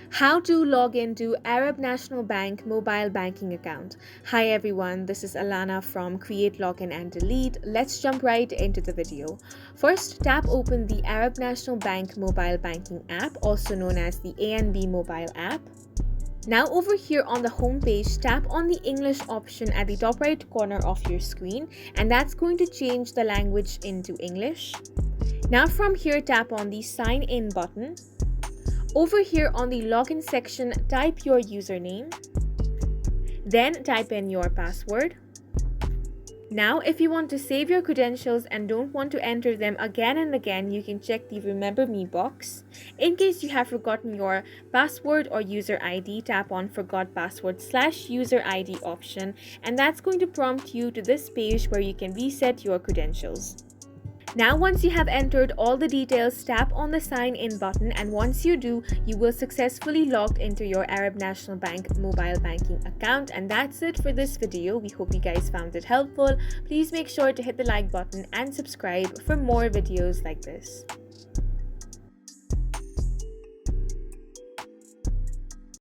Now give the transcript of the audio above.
How to log into Arab National Bank mobile banking account. Hi everyone, this is Alana from Create Login and Delete. Let's jump right into the video. First, tap open the Arab National Bank mobile banking app, also known as the ANB mobile app. Now over here on the home page, tap on the English option at the top right corner of your screen, and that's going to change the language into English. Now from here, tap on the sign in button. Over here on the login section, type your username, then type in your password. Now, if you want to save your credentials and don't want to enter them again and again, you can check the Remember Me box. In case you have forgotten your password or user ID, tap on Forgot Password / User ID option, and that's going to prompt you to this page where you can reset your credentials. Now, once you have entered all the details, tap on the sign in button, and once you do, you will successfully log into your Arab National Bank mobile banking account. And that's it for this video. We hope you guys found it helpful. Please make sure to hit the like button and subscribe for more videos like this.